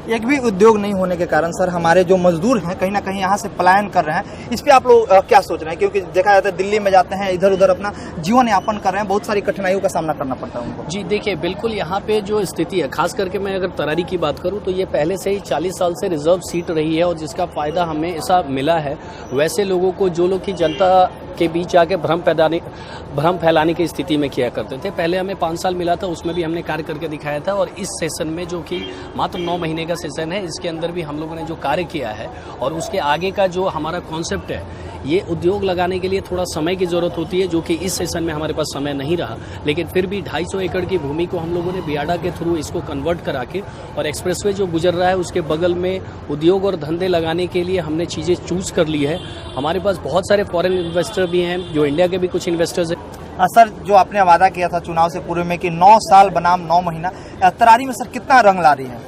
एक भी उद्योग नहीं होने के कारण सर हमारे जो मजदूर हैं कहीं ना कहीं यहाँ से पलायन कर रहे हैं। इस पे आप लोग क्या सोच रहे हैं? क्योंकि देखा जाता है दिल्ली में जाते हैं, इधर उधर अपना जीवन यापन कर रहे हैं, बहुत सारी कठिनाइयों का सामना करना पड़ता है उनको। जी देखिए, बिल्कुल यहाँ पे जो स्थिति है, खास करके मैं अगर तरारी की बात करूँ तो ये पहले से ही 40 साल से रिजर्व सीट रही है और जिसका फायदा हमें ऐसा मिला है। वैसे लोगों को, जो लोग की जनता के बीच आके भ्रम फैलाने की स्थिति में किया करते थे, पहले हमें 5 साल मिला था, उसमें भी हमने कार्य करके दिखाया था। और इस सेशन में जो कि मात्र 9 महीने का सेशन है, इसके अंदर भी हम लोगों ने जो कार्य किया है और उसके आगे का जो हमारा कॉन्सेप्ट है, ये उद्योग लगाने के लिए थोड़ा समय की जरूरत होती है, जो कि इस सेशन में हमारे पास समय नहीं रहा। लेकिन फिर भी 250 एकड़ की भूमि को हम लोगों ने बियाडा के थ्रू इसको कन्वर्ट करा के, और एक्सप्रेसवे जो गुजर रहा है उसके बगल में उद्योग और धंधे लगाने के लिए हमने चीज़ें चूज कर ली है। हमारे पास बहुत सारे फॉरेन इन्वेस्टर भी हैं, जो इंडिया के भी कुछ इन्वेस्टर्स हैं। सर, जो आपने वादा किया था चुनाव से पूर्व में कि 9 साल बनाम 9 महीना, तरारी में सर कितना रंग ला रही है?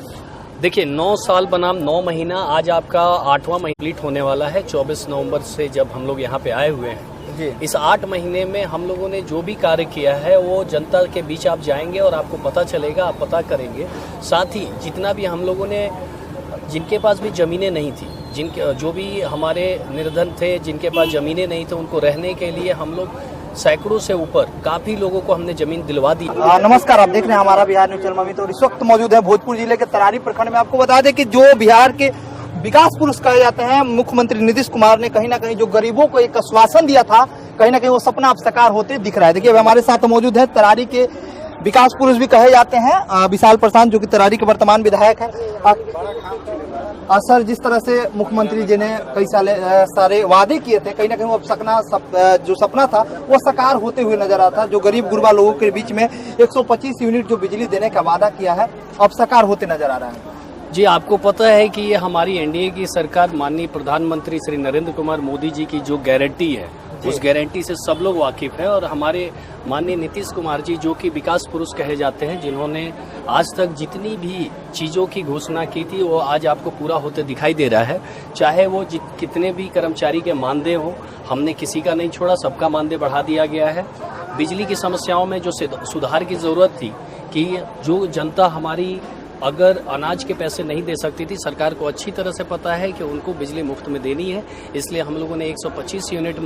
देखिए, 9 साल बनाम 9 महीना, आज आपका 8वां महीना कंप्लीट होने वाला है। 24 नवंबर से जब हम लोग यहाँ पे आए हुए हैं जी। इस 8 महीने में हम लोगों ने जो भी कार्य किया है वो जनता के बीच आप जाएंगे और आपको पता चलेगा, आप पता करेंगे। साथ ही जितना भी हम लोगों ने, जिनके पास भी ज़मीनें नहीं थी, जो भी हमारे निर्धन थे, जिनके पास ज़मीनें नहीं थे, उनको रहने के लिए हम लोग सैकड़ों से ऊपर काफी लोगों को हमने जमीन दिलवा दी। नमस्कार, आप देख रहे हैं हमारा बिहार न्यूज चैनल में। तो इस वक्त मौजूद है भोजपुर जिले के तरारी प्रखंड में। आपको बता दें कि जो बिहार के विकास पुरुष कहे जाते हैं मुख्यमंत्री नीतीश कुमार ने कहीं ना कहीं जो गरीबों को एक आश्वासन दिया था, कहीं ना कहीं वो सपना अब साकार होते दिख रहा है। देखिए, हमारे साथ मौजूद है तरारी के विकास पुरुष भी कहे जाते हैं विशाल प्रशांत, जो कि तरारी के वर्तमान विधायक है। सर, जिस तरह से मुख्यमंत्री जी ने कई सारे वादे किए थे, कहीं ना कहीं वो जो सपना था वो साकार होते हुए नजर आता है। जो गरीब गुरबा लोगों के बीच में 125 यूनिट जो बिजली देने का वादा किया है, अब साकार होते नजर आ रहा है। जी, आपको पता है कि ये हमारी एनडीए की सरकार, माननीय प्रधानमंत्री श्री नरेंद्र कुमार मोदी जी की जो गारंटी है, उस गारंटी से सब लोग वाकिफ है। और हमारे माननीय नीतीश कुमार जी, जो कि विकास पुरुष कहे जाते हैं, जिन्होंने आज तक जितनी भी चीज़ों की घोषणा की थी वो आज आपको पूरा होते दिखाई दे रहा है। चाहे वो कितने भी कर्मचारी के मानदेय हो, हमने किसी का नहीं छोड़ा, सबका मानदेय बढ़ा दिया गया है। बिजली की समस्याओं में जो सुधार की ज़रूरत थी, कि जो जनता हमारी अगर अनाज के पैसे नहीं दे सकती थी, सरकार को अच्छी तरह से पता है कि उनको बिजली मुफ्त में देनी है। इसलिए हम लोगों ने 125 यूनिट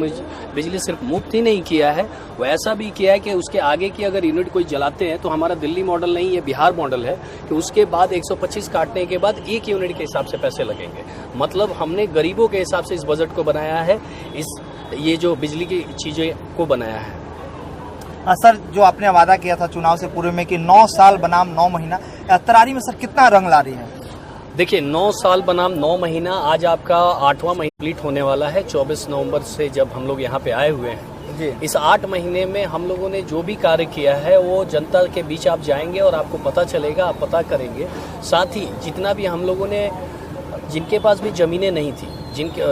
बिजली सिर्फ मुफ्त ही नहीं किया है, वो ऐसा भी किया है कि उसके आगे की अगर यूनिट कोई जलाते हैं तो हमारा दिल्ली मॉडल नहीं, ये बिहार मॉडल है कि उसके बाद 125 काटने के बाद 1 यूनिट के हिसाब से पैसे लगेंगे। मतलब हमने गरीबों के हिसाब से इस बजट को बनाया है, ये जो बिजली की चीज़ें को बनाया है। सर, जो आपने वादा किया था चुनाव से पूर्व में कि 9 साल बनाम 9 महीना, तरारी में सर कितना रंग ला रही है? देखिए, 9 साल बनाम 9 महीना, आज आपका 8वां महीना कंप्लीट होने वाला है। 24 नवंबर से जब हम लोग यहाँ पे आए हुए हैं जी। इस 8 महीने में हम लोगों ने जो भी कार्य किया है वो जनता के बीच आप जाएंगे और आपको पता चलेगा, आप पता करेंगे। साथ ही जितना भी हम लोगों ने, जिनके पास भी ज़मीनें नहीं थी,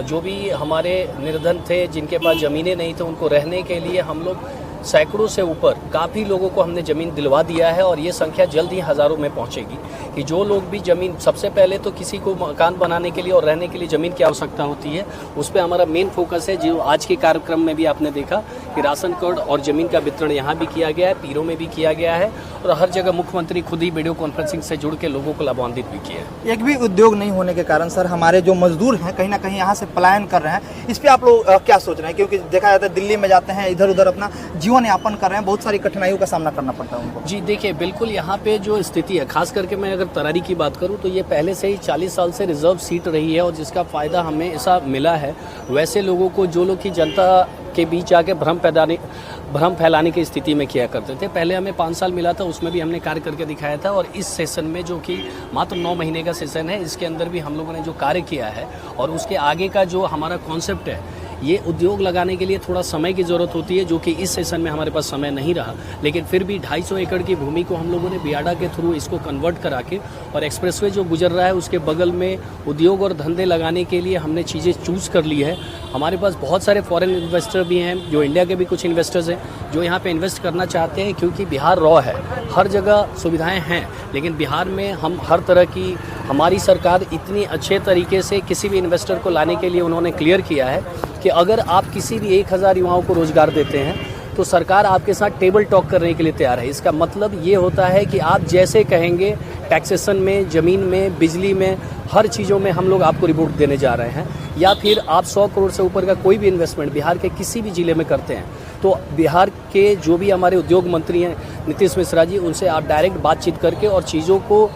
जो भी हमारे निर्धन थे, जिनके पास ज़मीनें नहीं थे, उनको रहने के लिए हम लोग सैकड़ों से ऊपर काफ़ी लोगों को हमने ज़मीन दिलवा दिया है। और ये संख्या जल्द ही हज़ारों में पहुंचेगी कि जो लोग भी ज़मीन, सबसे पहले तो किसी को मकान बनाने के लिए और रहने के लिए ज़मीन की आवश्यकता होती है, उस पर हमारा मेन फोकस है। जो आज के कार्यक्रम में भी आपने देखा कि राशन कार्ड और ज़मीन का वितरण यहाँ भी किया गया है, पीरों में भी किया गया है, और हर जगह मुख्यमंत्री खुद ही वीडियो कॉन्फ्रेंसिंग से जुड़ के लोगों को लाभान्वित भी किया है। एक भी उद्योग नहीं होने के कारण सर हमारे जो मजदूर हैं कहीं ना कहीं यहाँ से पलायन कर रहे हैं। इस पे आप लोग क्या सोच रहे हैं? क्योंकि देखा जाता है दिल्ली में जाते हैं, इधर उधर अपना जीवन यापन कर रहे हैं, बहुत सारी कठिनाइयों का सामना करना पड़ता है उनको। जी देखिए, बिल्कुल यहाँ पे जो स्थिति है, खास करके मैं अगर तरारी की बात करूँ तो ये पहले से ही 40 साल से रिजर्व सीट रही है और जिसका फायदा हमें ऐसा मिला है। वैसे लोगों को, जो लोग की जनता के बीच आके भ्रम फैलाने की स्थिति में किया करते थे, पहले हमें 5 साल मिला था, उसमें भी हमने कार्य करके दिखाया था। और इस सेशन में, जो कि मात्र 9 महीने का सेशन है, इसके अंदर भी हम लोगों ने जो कार्य किया है और उसके आगे का जो हमारा कॉन्सेप्ट है, ये उद्योग लगाने के लिए थोड़ा समय की ज़रूरत होती है, जो कि इस सेशन में हमारे पास समय नहीं रहा। लेकिन फिर भी 250 एकड़ की भूमि को हम लोगों ने बियाडा के थ्रू इसको कन्वर्ट करा के, और एक्सप्रेसवे जो गुजर रहा है उसके बगल में उद्योग और धंधे लगाने के लिए हमने चीज़ें चूज कर ली है। हमारे पास बहुत सारे फॉरेन इन्वेस्टर भी हैं, जो इंडिया के भी कुछ इन्वेस्टर्स हैं, जो यहाँ पे इन्वेस्ट करना चाहते हैं। क्योंकि बिहार रॉ है, हर जगह सुविधाएं हैं, लेकिन बिहार में हम हर तरह की, हमारी सरकार इतनी अच्छे तरीके से किसी भी इन्वेस्टर को लाने के लिए उन्होंने क्लियर किया है कि अगर आप किसी भी 1000 युवाओं को रोजगार देते हैं तो सरकार आपके साथ टेबल टॉक करने के लिए तैयार है। इसका मतलब ये होता है कि आप जैसे कहेंगे, टैक्सेशन में, ज़मीन में, बिजली में, हर चीज़ों में हम लोग आपको रिपोर्ट देने जा रहे हैं। या फिर आप 100 करोड़ से ऊपर का कोई भी इन्वेस्टमेंट बिहार के किसी भी ज़िले में करते हैं तो बिहार के जो भी हमारे उद्योग मंत्री हैं नीतीश मिश्रा जी, उनसे आप डायरेक्ट बातचीत करके, और चीज़ों को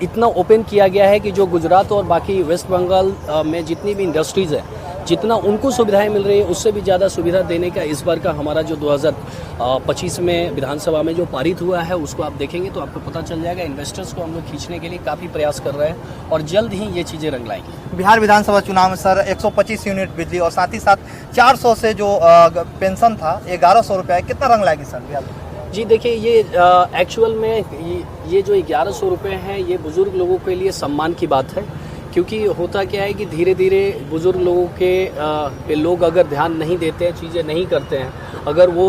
इतना ओपन किया गया है कि जो गुजरात और बाकी वेस्ट बंगाल में जितनी भी इंडस्ट्रीज़ है, जितना उनको सुविधाएं मिल रही है उससे भी ज़्यादा सुविधा देने का इस बार का हमारा जो 2025 में विधानसभा में जो पारित हुआ है उसको आप देखेंगे तो आपको पता चल जाएगा। इन्वेस्टर्स को हम लोग खींचने के लिए काफ़ी प्रयास कर रहे हैं और जल्द ही ये चीज़ें रंग लाएंगी। बिहार विधानसभा चुनाव में सर 125 यूनिट बिजली और साथ ही साथ 400 से जो पेंशन था 1100 रुपये, कितना रंग लाएगी सर बिहार? जी देखिए, ये एक्चुअल में ये जो 1100 रुपये हैं ये बुज़ुर्ग लोगों के लिए सम्मान की बात है, क्योंकि होता क्या है कि धीरे धीरे बुज़ुर्ग लोगों के पे लोग अगर ध्यान नहीं देते हैं, चीज़ें नहीं करते हैं, अगर वो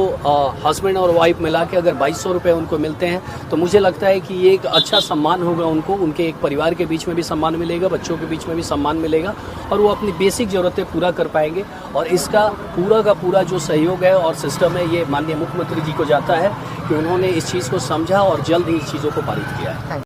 हस्बैंड और वाइफ मिला के अगर 2200 रुपये उनको मिलते हैं तो मुझे लगता है कि ये एक अच्छा सम्मान होगा उनको, उनके एक परिवार के बीच में भी सम्मान मिलेगा, बच्चों के बीच में भी सम्मान मिलेगा और वो अपनी बेसिक ज़रूरतें पूरा कर पाएंगे। और इसका पूरा का पूरा जो सहयोग है और सिस्टम है ये माननीय मुख्यमंत्री जी को जाता है कि उन्होंने इस चीज़ को समझा और जल्द ही इस चीज़ों को पारित किया है।